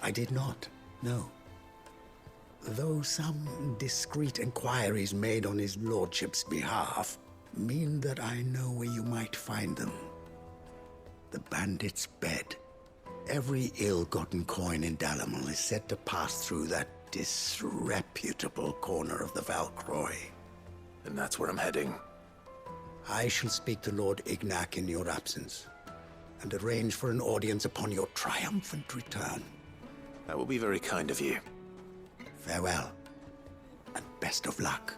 I did not, no. Though some discreet inquiries made on his lordship's behalf mean that I know where you might find them. The bandit's bed. Every ill-gotten coin in Dalamel is said to pass through that disreputable corner of the Valcroy. And that's where I'm heading. I shall speak to Lord Ignac in your absence, and arrange for an audience upon your triumphant return. That will be very kind of you. Farewell, and best of luck.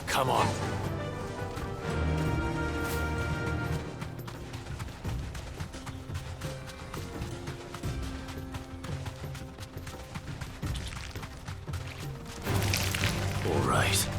Come on. All right.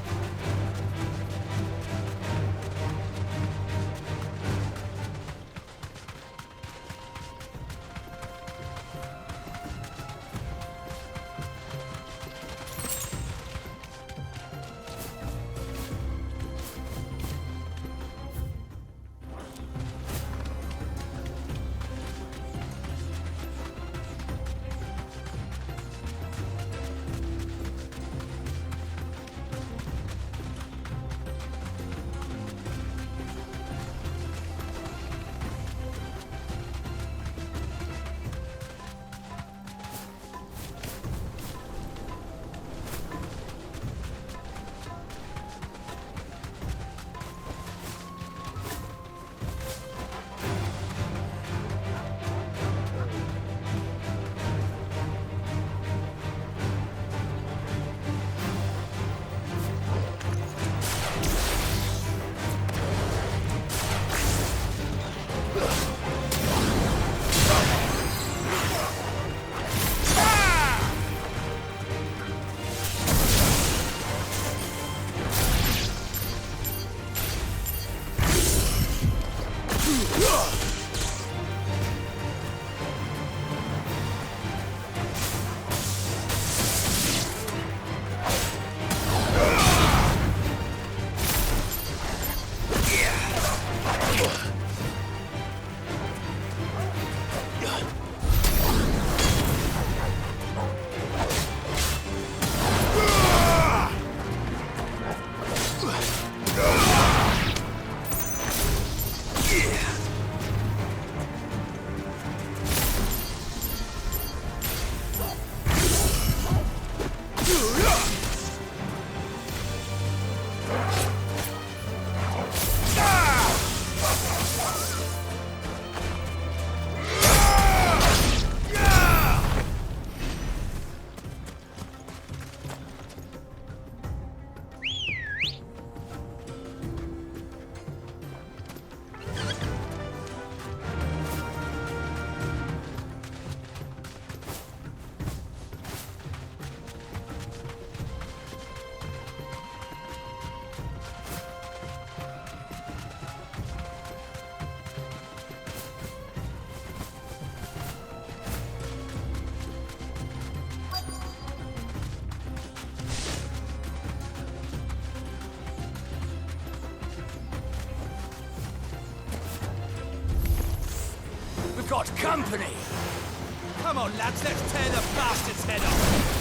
Got company! Come on, lads, let's tear the bastard's head off!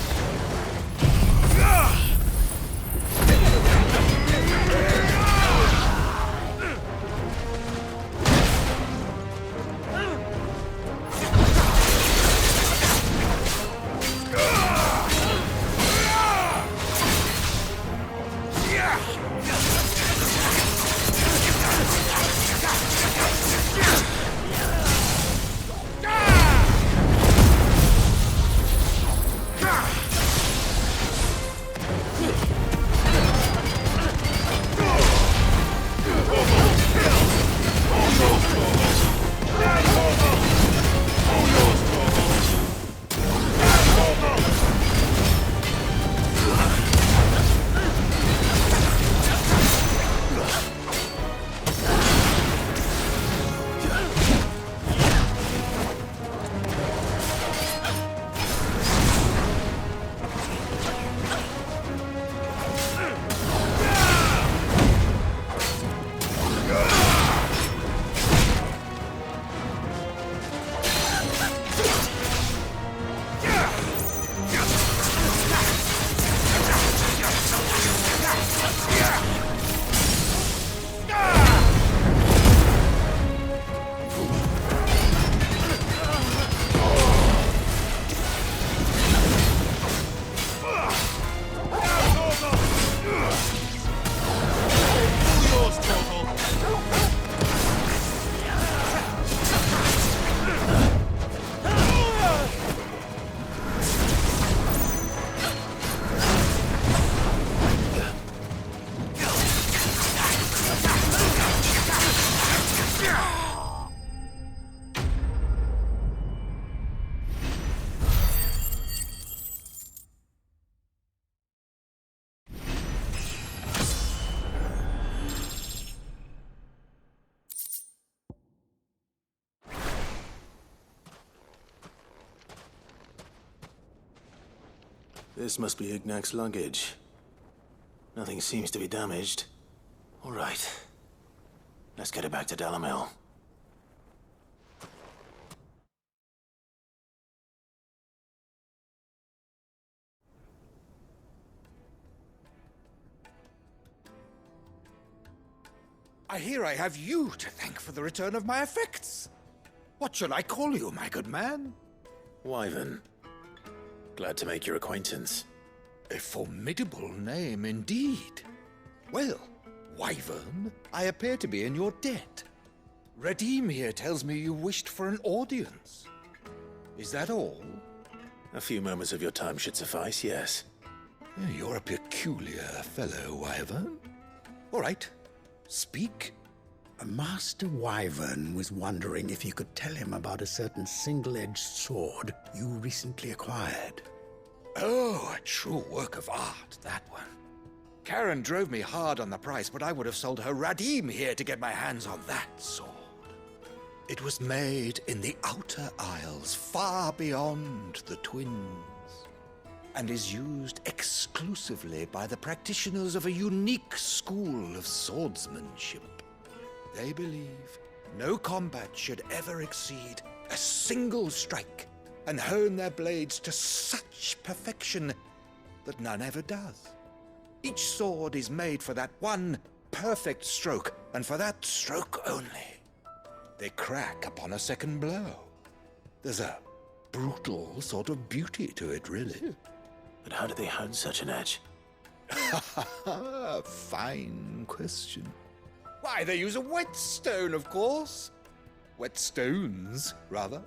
This must be Ignac's luggage. Nothing seems to be damaged. All right. Let's get it back to Dalamil. I hear I have you to thank for the return of my effects. What shall I call you, my good man? Wyvern. Glad to make your acquaintance. A formidable name indeed. Well, Wyvern, I appear to be in your debt. Redeem here tells me you wished for an audience. Is that all? A few moments of your time should suffice, yes. You're a peculiar fellow, Wyvern. All right, speak. Master Wyvern was wondering if you could tell him about a certain single-edged sword you recently acquired. Oh, a true work of art, that one. Karen drove me hard on the price, but I would have sold her Radim here to get my hands on that sword. It was made in the Outer Isles, far beyond the Twins, and is used exclusively by the practitioners of a unique school of swordsmanship. They believe no combat should ever exceed a single strike, and hone their blades to such perfection that none ever does. Each sword is made for that one perfect stroke, and for that stroke only. They crack upon a second blow. There's a brutal sort of beauty to it, really. But how do they hone such an edge? Fine question. Why, they use a whetstone, of course. Whetstones, rather.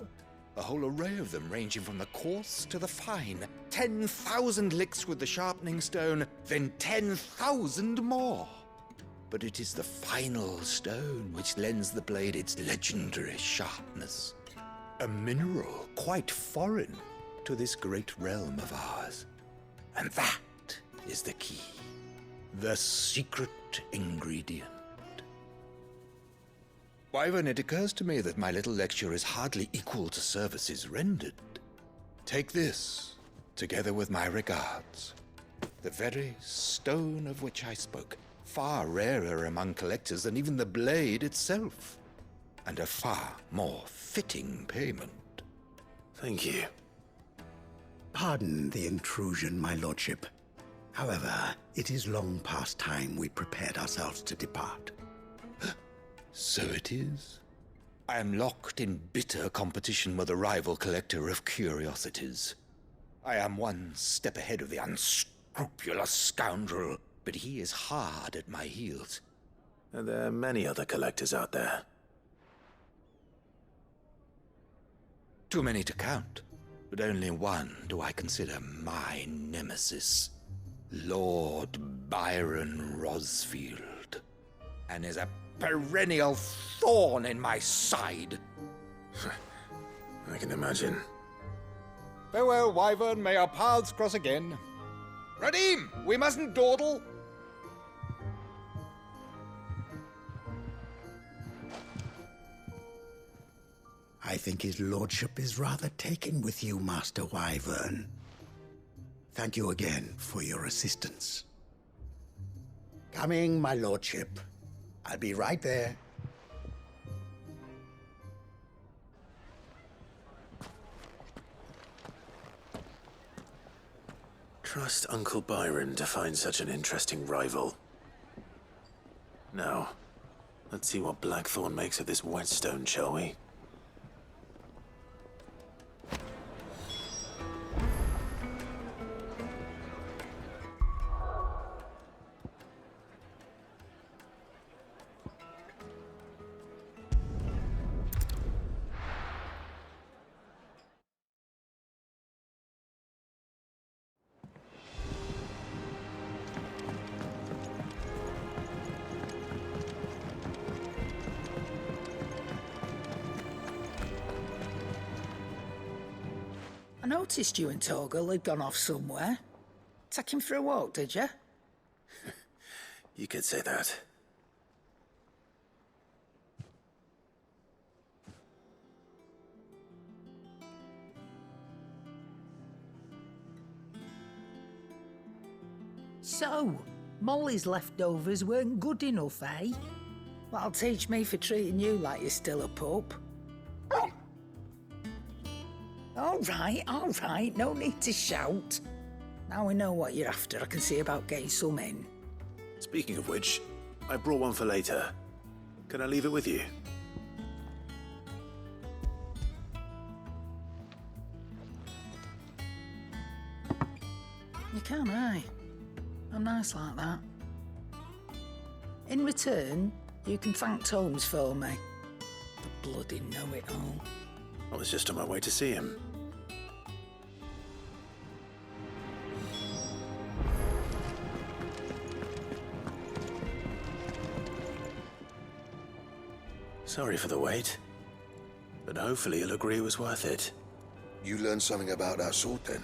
A whole array of them, ranging from the coarse to the fine. 10,000 licks with the sharpening stone, then 10,000 more. But it is the final stone which lends the blade its legendary sharpness. A mineral quite foreign to this great realm of ours. And that is the key. The secret ingredient. Wyvern, it occurs to me that my little lecture is hardly equal to services rendered. Take this, together with my regards. The very stone of which I spoke, far rarer among collectors than even the blade itself, and a far more fitting payment. Thank you. Pardon the intrusion, my lordship. However, it is long past time we prepared ourselves to depart. So it is. I am locked in bitter competition with a rival collector of curiosities. I am one step ahead of the unscrupulous scoundrel, but he is hard at my heels. Are there many other collectors out there? Too many to count, but only one do I consider my nemesis. Lord Byron Rosfield. And is a perennial thorn in my side. I can imagine. Farewell, Wyvern. May our paths cross again. Radim, we mustn't dawdle. I think his lordship is rather taken with you, Master Wyvern. Thank you again for your assistance. Coming, my lordship. I'll be right there. Trust Uncle Byron to find such an interesting rival. Now, let's see what Blackthorn makes of this whetstone, shall we? I noticed you and Torgal had gone off somewhere. Take him for a walk, did you? You could say that. So, Molly's leftovers weren't good enough, eh? That'll teach me for treating you like you're still a pup. All right, no need to shout. Now we know what you're after, I can see about getting some in. Speaking of which, I brought one for later. Can I leave it with you? You can, eh? I'm nice like that. In return, you can thank Tomes for me. The bloody know-it-all. I was just on my way to see him. Sorry for the wait, but hopefully you'll agree it was worth it. You learned something about that sword then?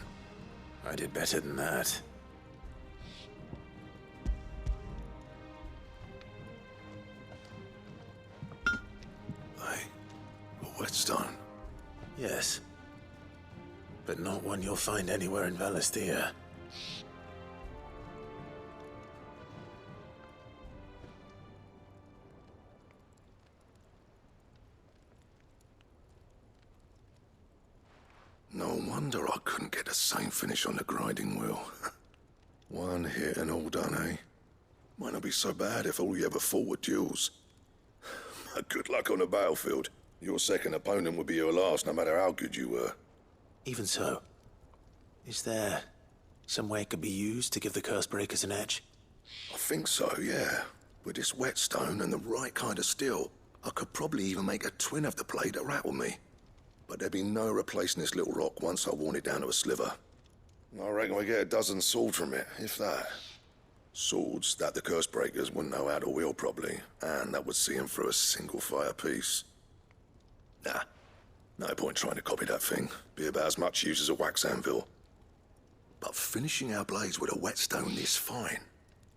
I did better than that. A whetstone? Yes, but not one you'll find anywhere in Valisthea. No wonder I couldn't get the same finish on the grinding wheel. One hit and all done, eh? Might not be so bad if all you ever fought were duels. But good luck on the battlefield. Your second opponent would be your last, no matter how good you were. Even so, is there some way it could be used to give the curse breakers an edge? I think so, yeah. With this whetstone and the right kind of steel, I could probably even make a twin of the blade that rattled me. But there'd be no replacing this little rock once I worn it down to a sliver. I reckon we get a dozen swords from it, if that. Swords that the curse breakers wouldn't know how to wield properly, and that would see them through a single fire piece. Nah, no point trying to copy that thing. Be about as much use as a wax anvil. But finishing our blades with a whetstone this fine,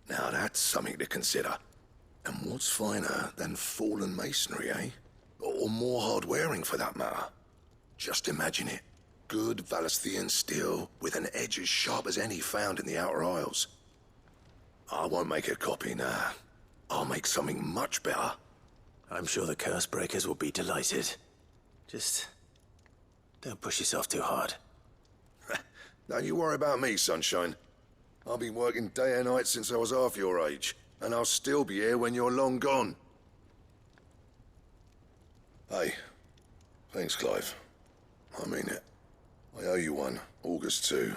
now that's something to consider. And what's finer than fallen masonry, eh? Or more hard-wearing, for that matter. Just imagine it. Good Valisthean steel with an edge as sharp as any found in the Outer Isles. I won't make a copy, nah. I'll make something much better. I'm sure the curse breakers will be delighted. Just don't push yourself too hard. Don't you worry about me, sunshine. I've been working day and night since I was half your age, and I'll still be here when you're long gone. Hey, thanks, Clive. I mean it. I owe you one, August too.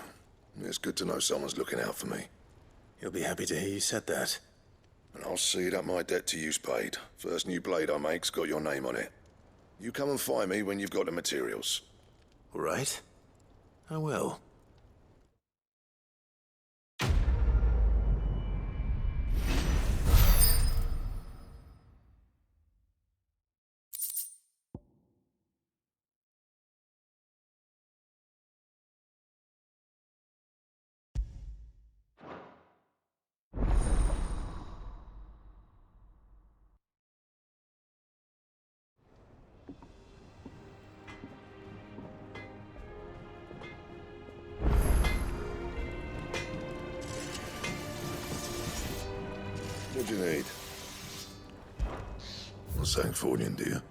It's good to know someone's looking out for me. He'll be happy to hear you said that. And I'll see that my debt to you's paid. First new blade I make's got your name on it. You come and find me when you've got the materials. All right, I will. What do you need? Not saying fortune, do you?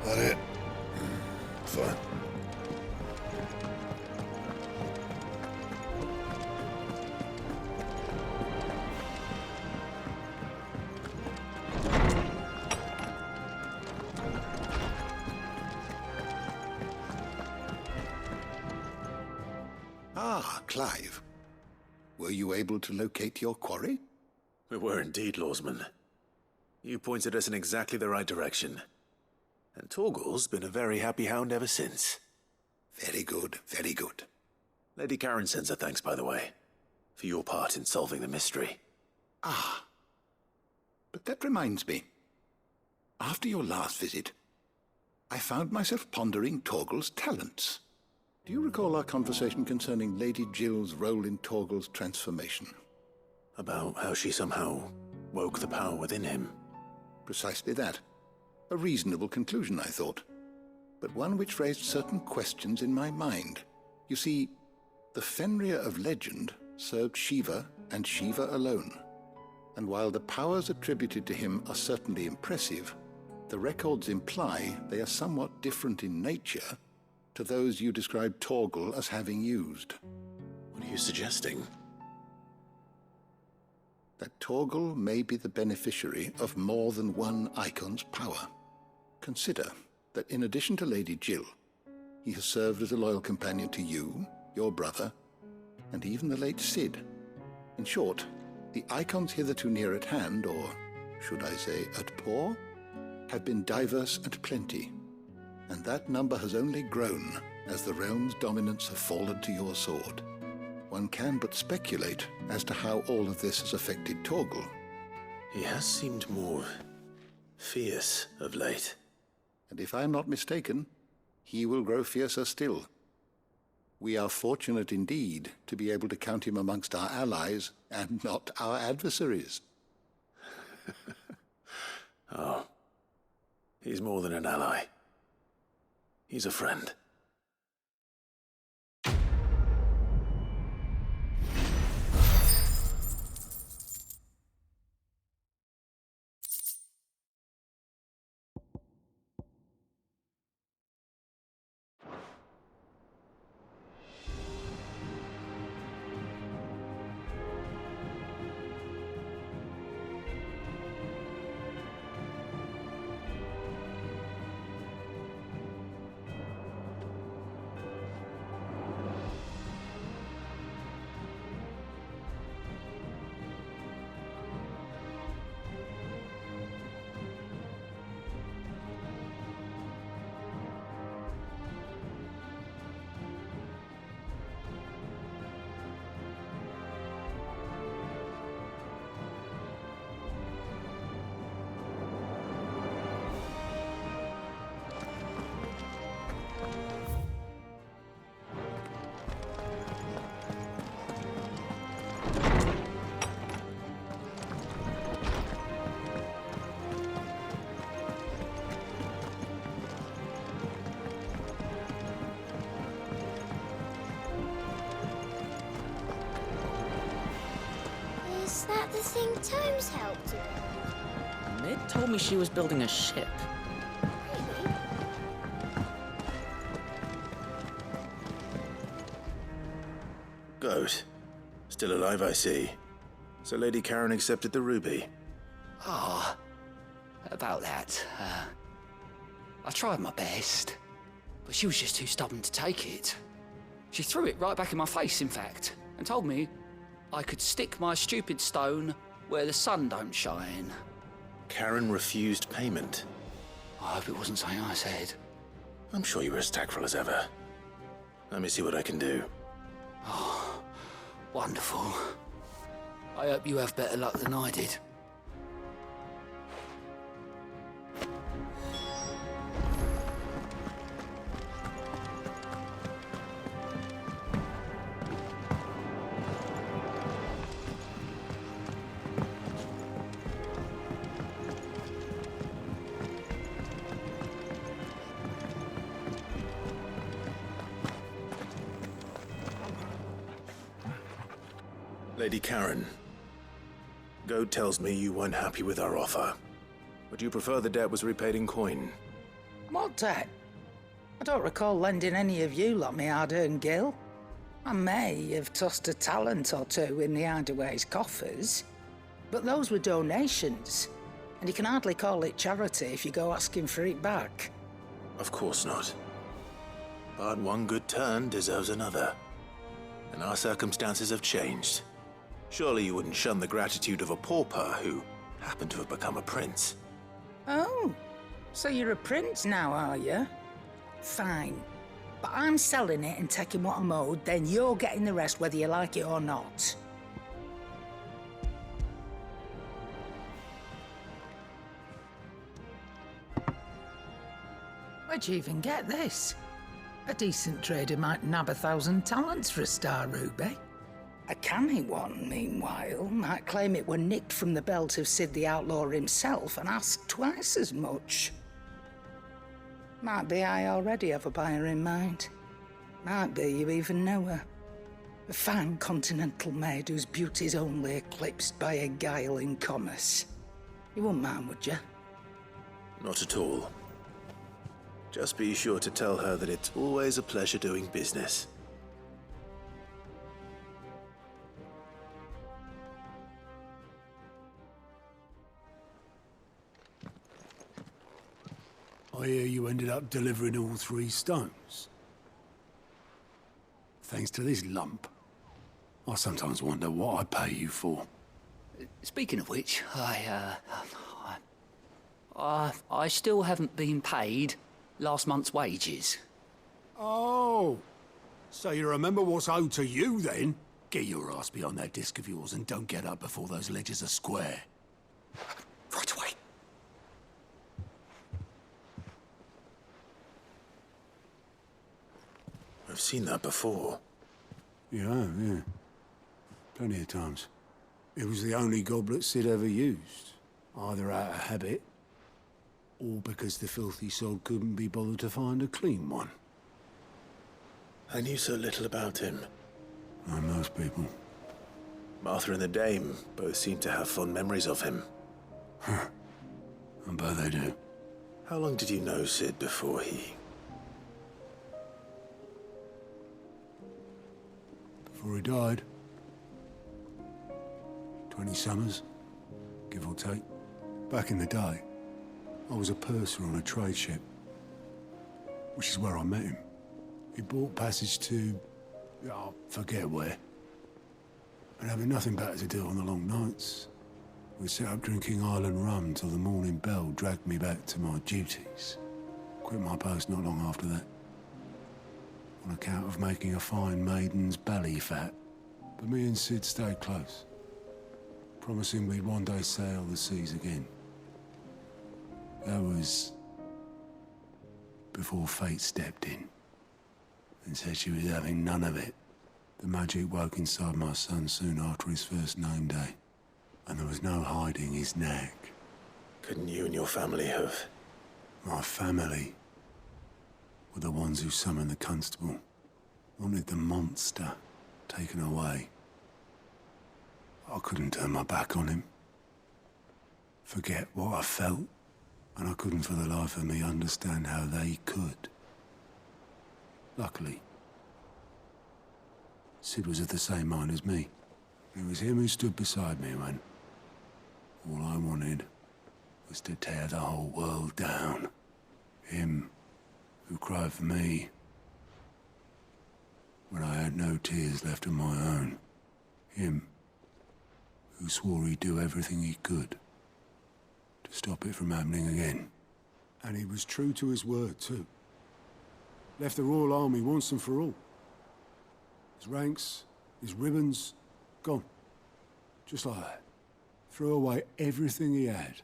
That it? Fine. Ah, Clive. Were you able to locate your quarry? We were indeed, Lawsman. You pointed us in exactly the right direction. And Torgal's been a very happy hound ever since. Very good, very good. Lady Karen sends her thanks, by the way, for your part in solving the mystery. Ah. But that reminds me. After your last visit, I found myself pondering Torgal's talents. Do you recall our conversation concerning Lady Jill's role in Torgal's transformation? About how she somehow woke the power within him. Precisely that. A reasonable conclusion, I thought, but one which raised certain questions in my mind. You see, the Fenrir of legend served Shiva and Shiva alone. And while the powers attributed to him are certainly impressive, the records imply they are somewhat different in nature to those you described Torgal as having used. What are you suggesting? That Torgal may be the beneficiary of more than one icon's power. Consider that in addition to Lady Jill, he has served as a loyal companion to you, your brother, and even the late Cid. In short, the icons hitherto near at hand, or should I say at paw, have been diverse and plenty, and that number has only grown as the realm's dominance have fallen to your sword. One can but speculate as to how all of this has affected Torgal. He has seemed more fierce of late. And if I am not mistaken, he will grow fiercer still. We are fortunate indeed to be able to count him amongst our allies and not our adversaries. Oh, he's more than an ally. He's a friend. Is that the thing Tomes helped with? Mid told me she was building a ship. Really? Goat. Still alive, I see. So Lady Karen accepted the ruby. Ah, about that. I tried my best, but she was just too stubborn to take it. She threw it right back in my face, in fact, and told me I could stick my stupid stone where the sun don't shine. Karen refused payment. I hope it wasn't something I said. I'm sure you were as tactful as ever. Let me see what I can do. Oh, wonderful. I hope you have better luck than I did. Lady Karen, Goad tells me you weren't happy with our offer. Would you prefer the debt was repaid in coin? What debt? I don't recall lending any of you like me hard-earned gil. I may have tossed a talent or two in the Hideaway's coffers, but those were donations, and you can hardly call it charity if you go asking for it back. Of course not. But one good turn deserves another. And our circumstances have changed. Surely you wouldn't shun the gratitude of a pauper who happened to have become a prince. Oh, So you're a prince now, are you? Fine. But I'm selling it and taking what I'm owed, then you're getting the rest whether you like it or not. Where'd you even get this? A decent trader might nab 1,000 talents for a star ruby. A canny one, meanwhile, might claim it were nicked from the belt of Sid the Outlaw himself and ask twice as much. Might be I already have a buyer in mind. Might be you even know her. A fine continental maid whose beauty's only eclipsed by a guile in commerce. You wouldn't mind, would you? Not at all. Just be sure to tell her that it's always a pleasure doing business. I hear you ended up delivering all 3 stones. Thanks to this lump. I sometimes wonder what I pay you for. Speaking of which, I still haven't been paid last month's wages. Oh, so you remember what's owed to you then? Get your ass behind that disc of yours and don't get up before those ledgers are square. Right away. I've seen that before. Yeah. Plenty of times. It was the only goblet Sid ever used. Either out of habit, or because the filthy soul couldn't be bothered to find a clean one. I knew so little about him. Like most people. Martha and the Dame both seem to have fond memories of him. I bet they do. How long did you know Sid before he... Before he died. 20 summers, give or take. Back in the day, I was a purser on a trade ship, which is where I met him. He bought passage to... I forget where. And having nothing better to do on the long nights, we set up drinking island rum till the morning bell dragged me back to my duties. Quit my post not long after that, on account of making a fine maiden's belly fat. But me and Sid stayed close, promising we'd one day sail the seas again. That was before fate stepped in and said she was having none of it. The magic woke inside my son soon after his first name day, and there was no hiding his knack. Couldn't you and your family have... My family were the ones who summoned the constable, wanted the monster taken away. I couldn't turn my back on him, forget what I felt, and I couldn't for the life of me understand how they could. Luckily, Sid was of the same mind as me. It was him who stood beside me when all I wanted was to tear the whole world down. Him who cried for me when I had no tears left of my own. Him who swore he'd do everything he could to stop it from happening again. And he was true to his word, too. Left the Royal Army once and for all. His ranks, his ribbons, gone. Just like that. Threw away everything he had.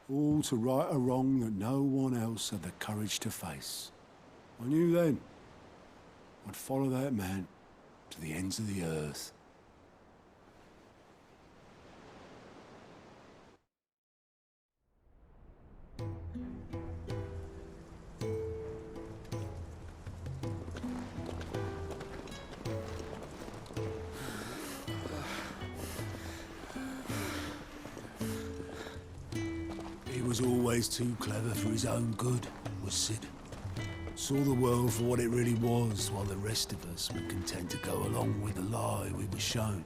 All to right a wrong that no one else had the courage to face. I knew then I'd follow that man to the ends of the earth. He was always too clever for his own good, was Sid. Saw the world for what it really was, while the rest of us were content to go along with the lie we were shown.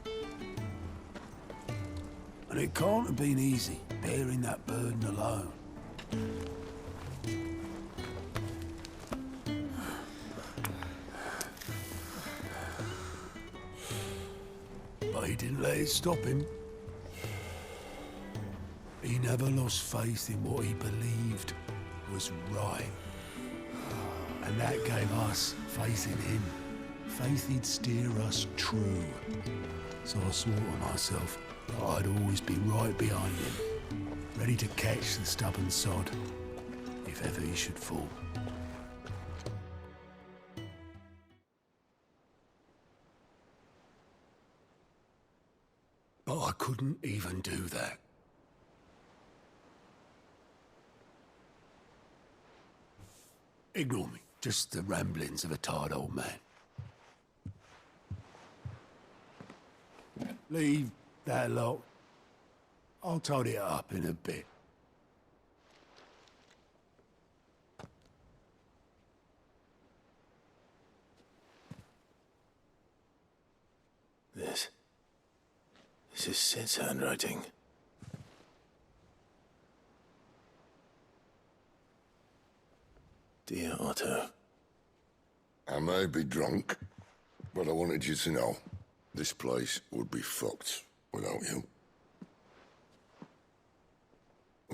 And it can't have been easy, bearing that burden alone. But he didn't let it stop him. He never lost faith in what he believed was right. And that gave us faith in him. Faith he'd steer us true. So I swore to myself that I'd always be right behind him, ready to catch the stubborn sod, if ever he should fall. But I couldn't even do that. Ignore me. Just the ramblings of a tired old man. Leave that lot. I'll tidy it up in a bit. This is Sid's handwriting. Dear Otto. I may be drunk, but I wanted you to know this place would be fucked without you.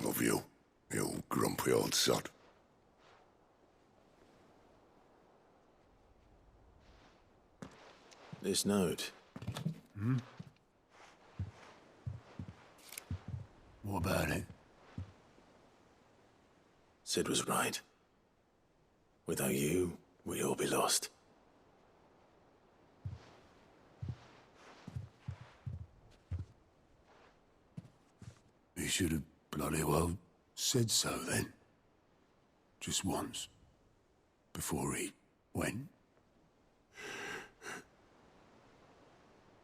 Love you, you grumpy old sod. This note. Hmm? What about it? Sid was right. Without you, we'd all be lost. He should have bloody well said so then. Just once. Before he went.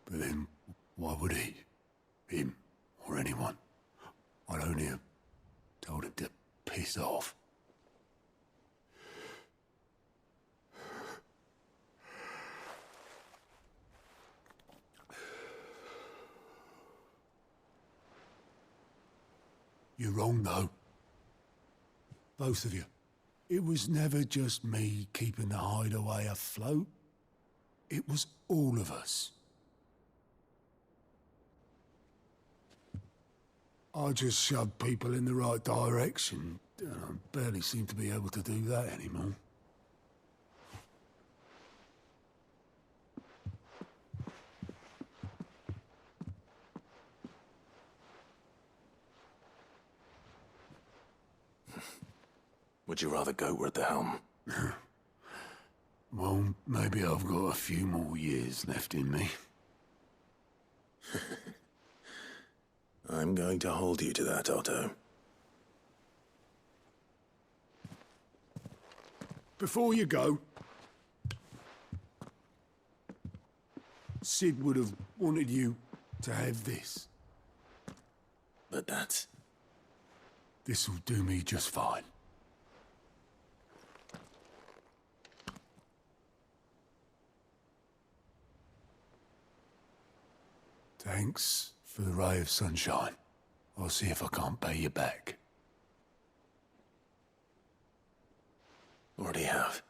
But then, why would he? Him, or anyone? I'd only have told him to piss off. You're wrong, though. Both of you. It was never just me keeping the hideaway afloat. It was all of us. I just shoved people in the right direction. And I barely seem to be able to do that anymore. Would you rather goat were at the helm? Well, maybe I've got a few more years left in me. I'm going to hold you to that, Otto. Before you go, Sid would have wanted you to have this. But that's... This'll do me just fine. Thanks for the ray of sunshine. I'll see if I can't pay you back. Already have.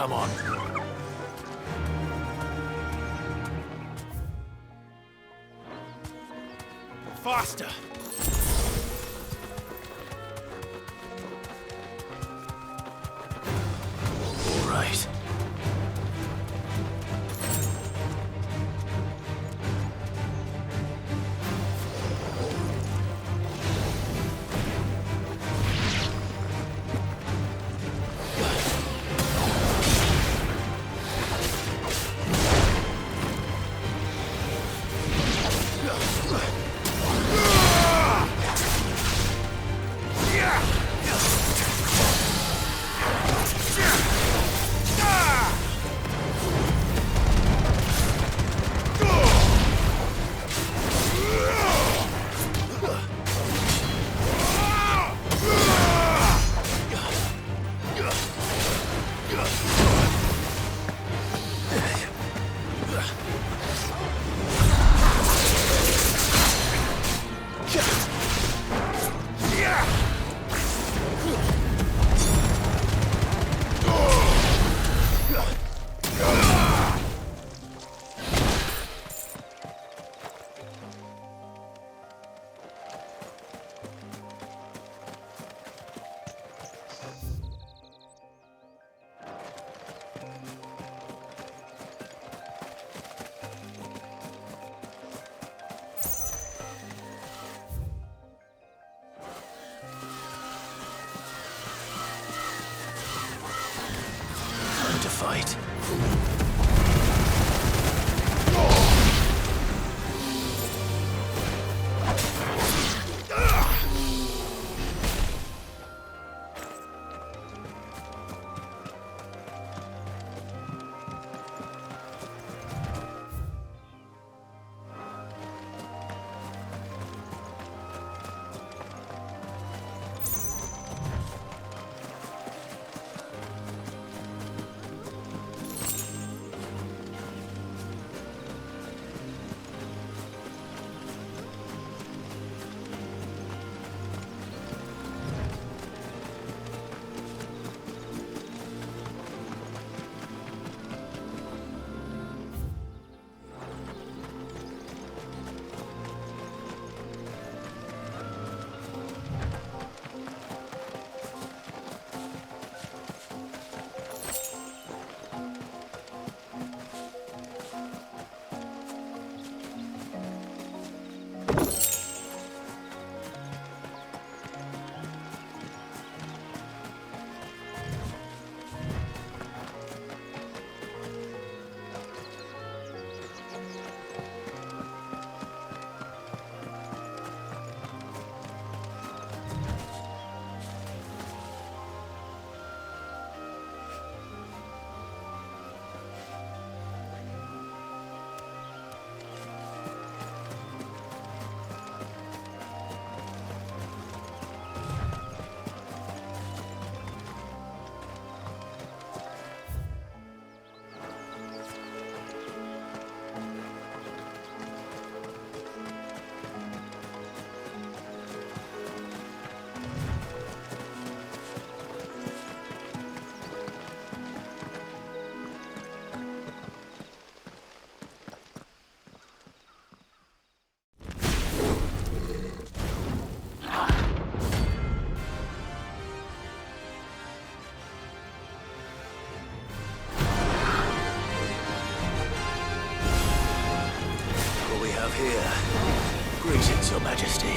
Come on. Faster! All right. To fight. Here. Greetings, Your Majesty.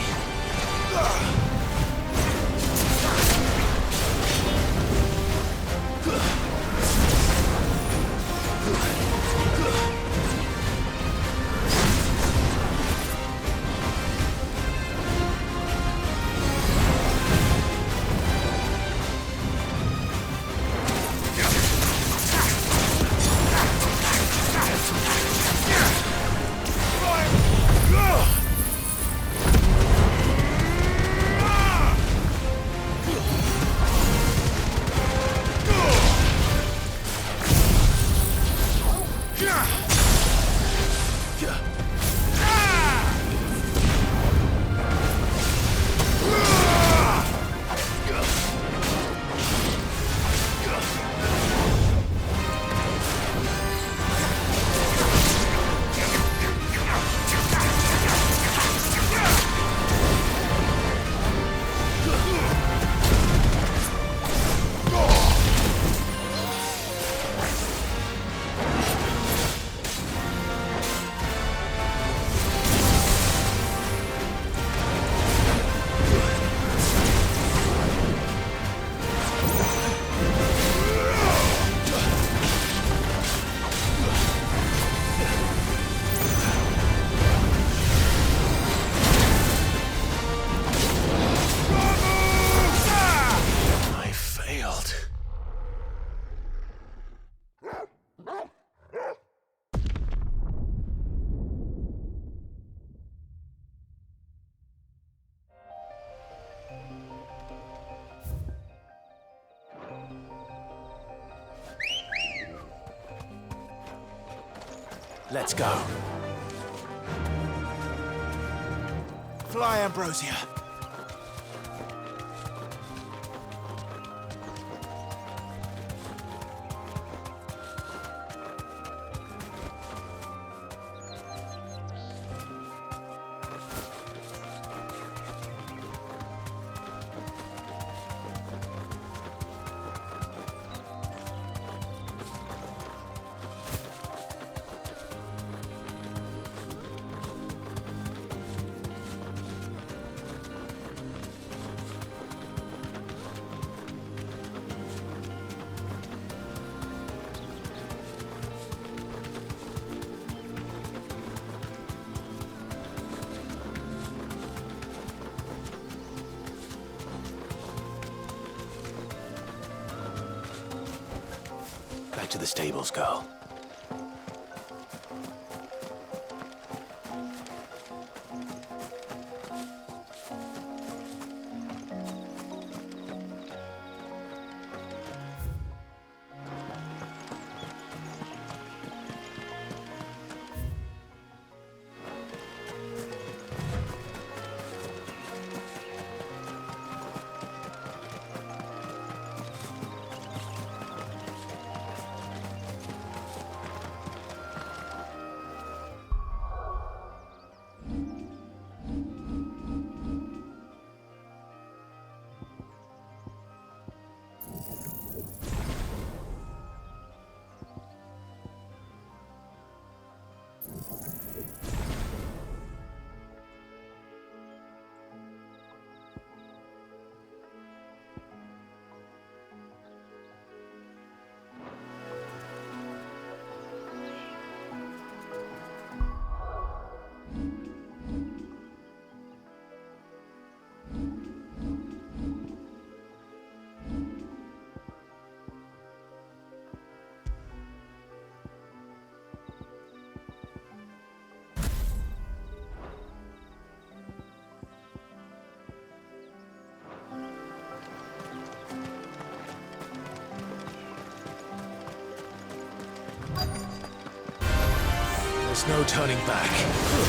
Let's go. Fly, Ambrosia. Back to the stables, girl. There's no turning back.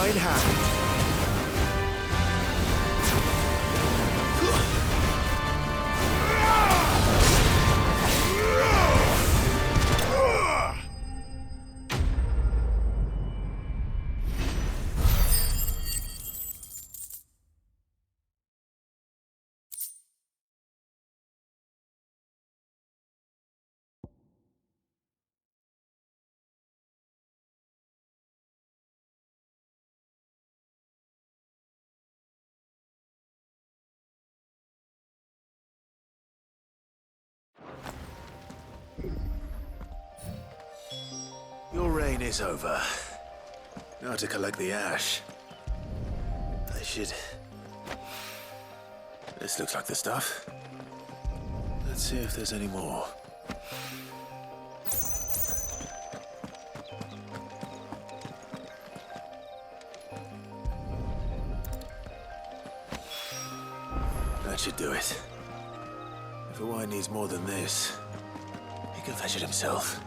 divine hand. Your reign is over. Now to collect the ash. I should... This looks like the stuff. Let's see if there's any more. That should do it. If a wine needs more than this, he can fetch it himself.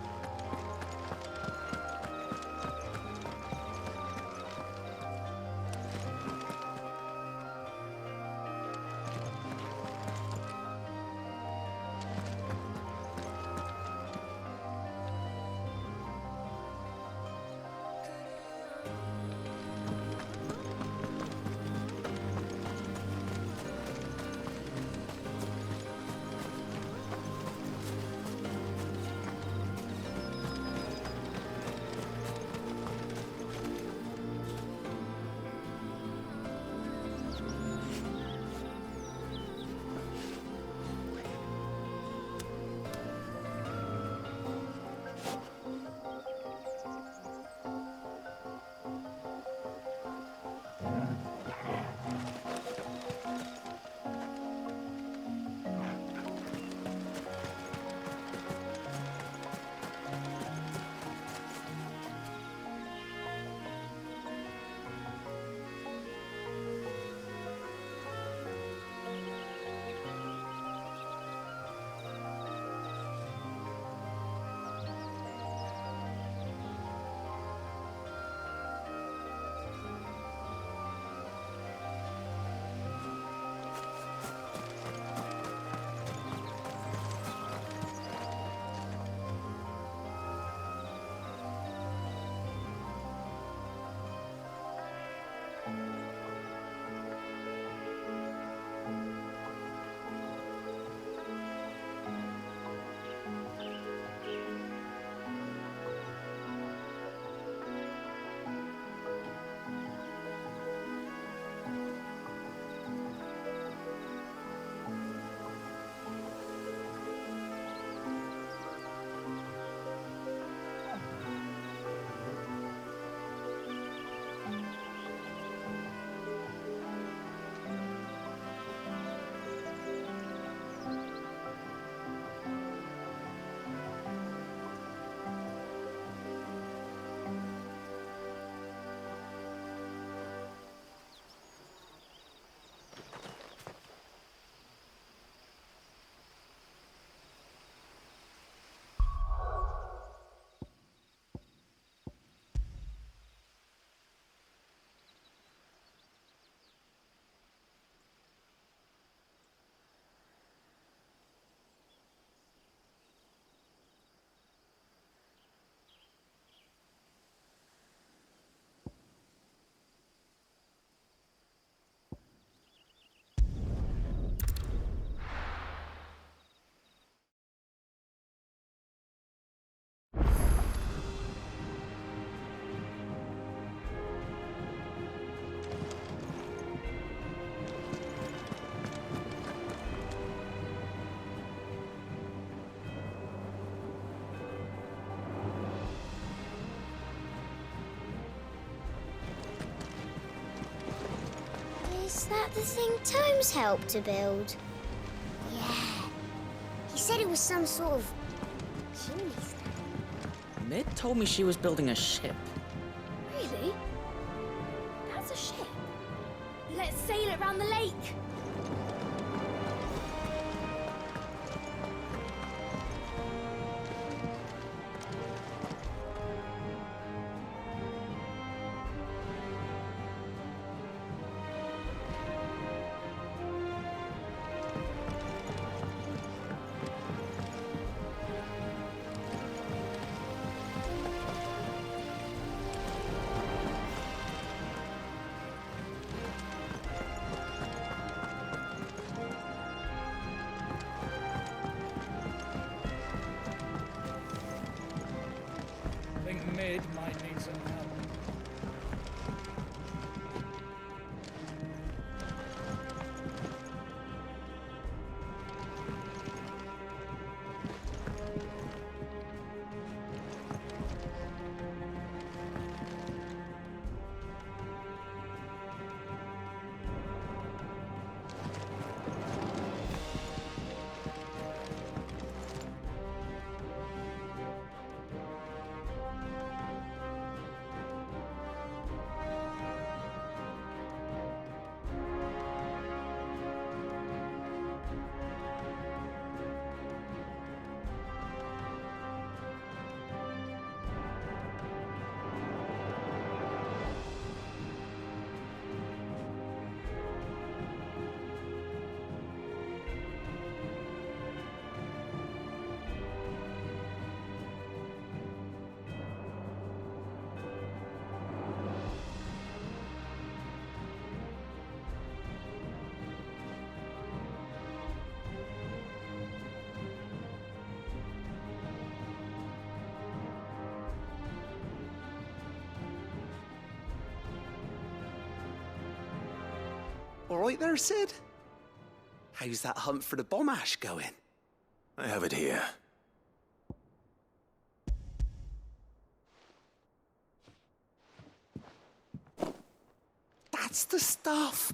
Is that the thing Tomes helped to build? Yeah. He said it was some sort of chimney stack. Mid told me she was building a ship. Really? That's a ship. Let's sail it round the lake. mid might need some help. All right there, Sid? How's that hunt for the bomb ash going? I have it here. That's the stuff.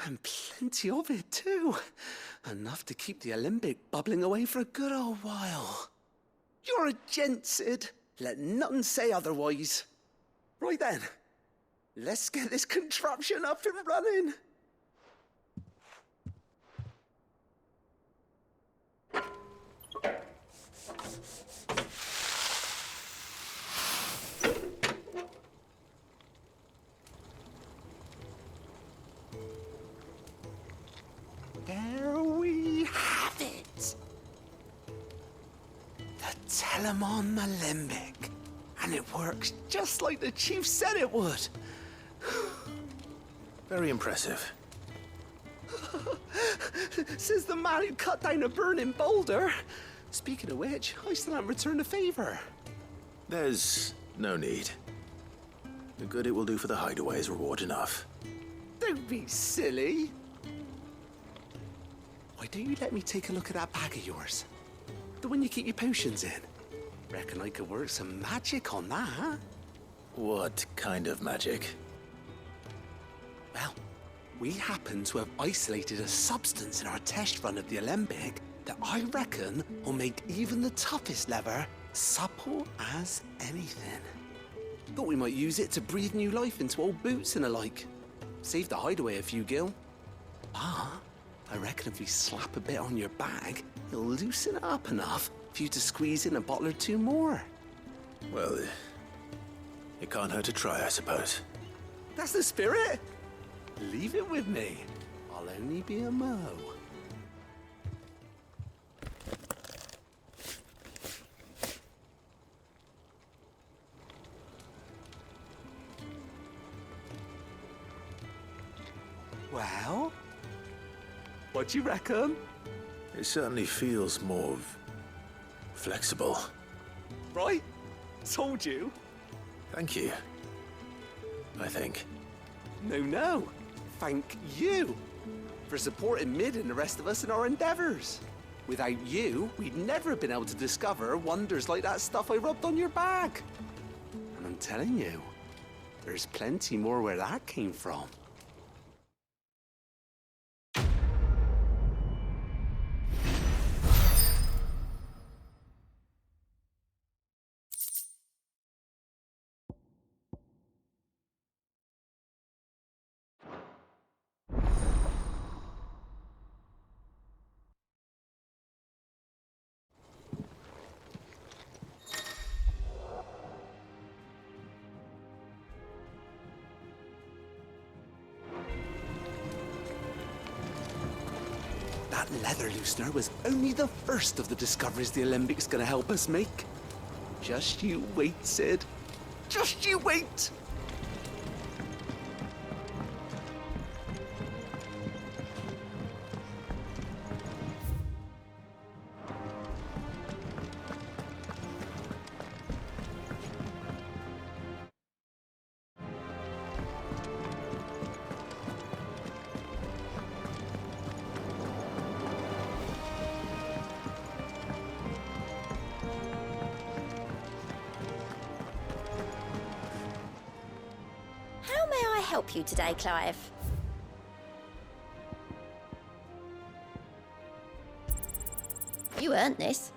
And plenty of it, too. Enough to keep the alembic bubbling away for a good old while. You're a gent, Sid. Let nothing say otherwise. Right then, let's get this contraption up and running. There we have it. The Telemon Alembic. And it works just like the chief said it would. Very impressive. Says the man who cut down a burning boulder. Speaking of which, I still haven't returned the favor. There's no need. The good it will do for the hideaway is reward enough. Don't be silly. Why don't you let me take a look at that bag of yours? The one you keep your potions in. Reckon I could work some magic on that, huh? What kind of magic? Well, we happen to have isolated a substance in our test run of the alembic that I reckon will make even the toughest lever supple as anything. Thought we might use it to breathe new life into old boots and the like. Save the hideaway a few gil. Ah, I reckon if we slap a bit on your bag, it'll loosen it up enough for you to squeeze in a bottle or two more. Well, it can't hurt to try, I suppose. That's the spirit. Leave it with me. I'll only be a mo. Well, what do you reckon? It certainly feels more flexible. Right? Told you. Thank you. I think. No. Thank you for supporting Mid and the rest of us in our endeavors. Without you, we'd never have been able to discover wonders like that stuff I rubbed on your bag. And I'm telling you, there's plenty more where that came from. That leather loosener was only the first of the discoveries the Alembic's gonna help us make. Just you wait, Sid. Just you wait! help you today, Clive? You earned this.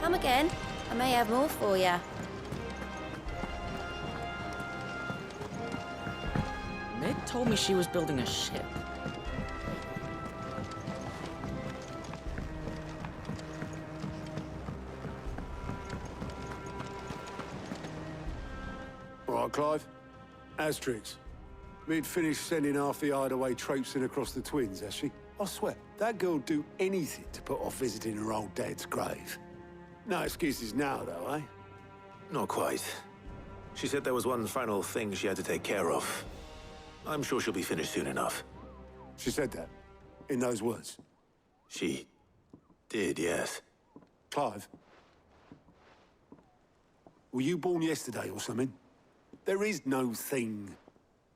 Come again. I may have more for you. Meg told me she was building a ship. All right, Clive. Asterix. We'd finished sending half the hideaway traipsing across the twins, has she? I swear, that girl'd do anything to put off visiting her old dad's grave. No excuses now, though, eh? Not quite. She said there was one final thing she had to take care of. I'm sure she'll be finished soon enough. She said that? In those words? She did, yes. Clive? Were you born yesterday or something? There is no thing.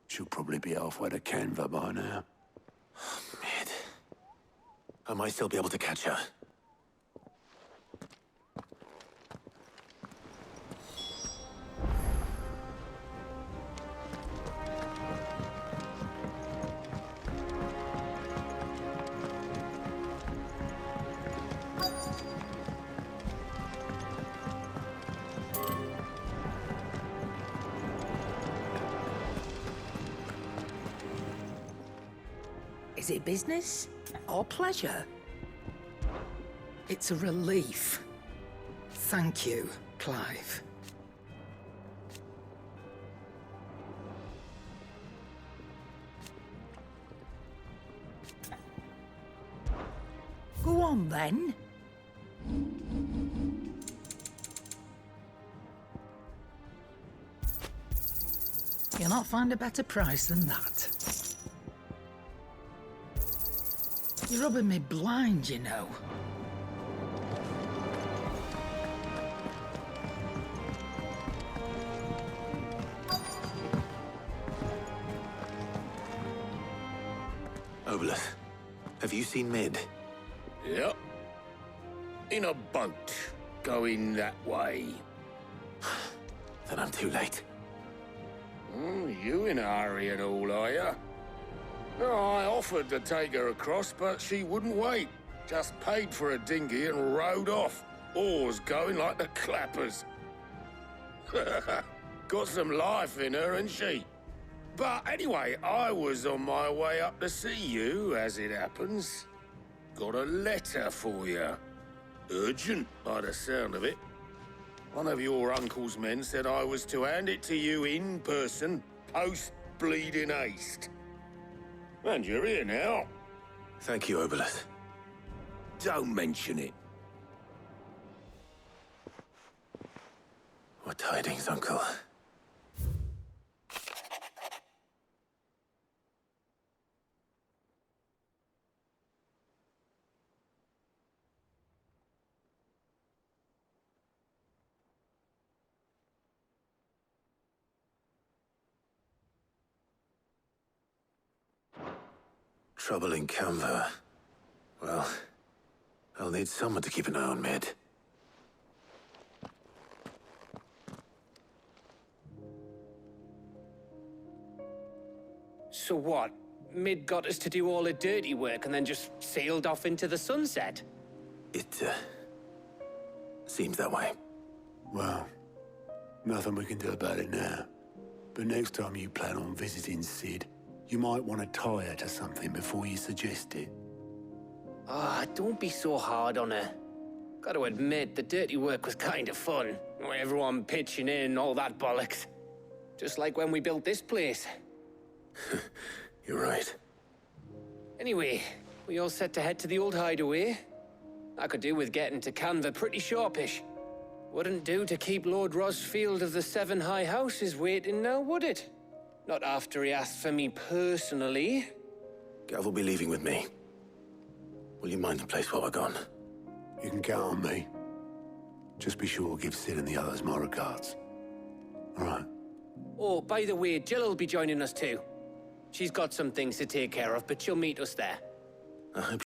She'll probably be halfway to Canva by now. Mid. I might still be able to catch her. Is it business or pleasure? It's a relief. Thank you, Clive. Go on, then. You'll not find a better price than that. You're rubbing me blind, you know. Obelus, have you seen Mid? Yep. In a boat, going that way. Then I'm too late. You in a hurry and all, are you? No, I offered to take her across, but she wouldn't wait. Just paid for a dinghy and rowed off. Oars going like the clappers. Got some life in her, ain't she? But anyway, I was on my way up to see you, as it happens. Got a letter for you. Urgent, by the sound of it. One of your uncle's men said I was to hand it to you in person, post-bleeding haste. And you're here now. Thank you, Obelus. Don't mention it. What tidings, Uncle? Trouble in Canva. Well, I'll need someone to keep an eye on Mid. So what? Mid got us to do all the dirty work and then just sailed off into the sunset? It, seems that way. Well, nothing we can do about it now. But next time you plan on visiting Sid, you might want to tie her to something before you suggest it. Ah, don't be so hard on her. Gotta admit, the dirty work was kind of fun. Everyone pitching in, all that bollocks. Just like when we built this place. You're right. Anyway, we all set to head to the old hideaway. I could do with getting to Canva pretty sharpish. Wouldn't do to keep Lord Rosfield of the Seven High Houses waiting now, would it? Not after he asked for me personally. Gav will be leaving with me. Will you mind the place while we're gone? You can count on me. Just be sure to give Sid and the others my regards. All right. Oh, by the way, Jill will be joining us too. She's got some things to take care of, but she'll meet us there. I hope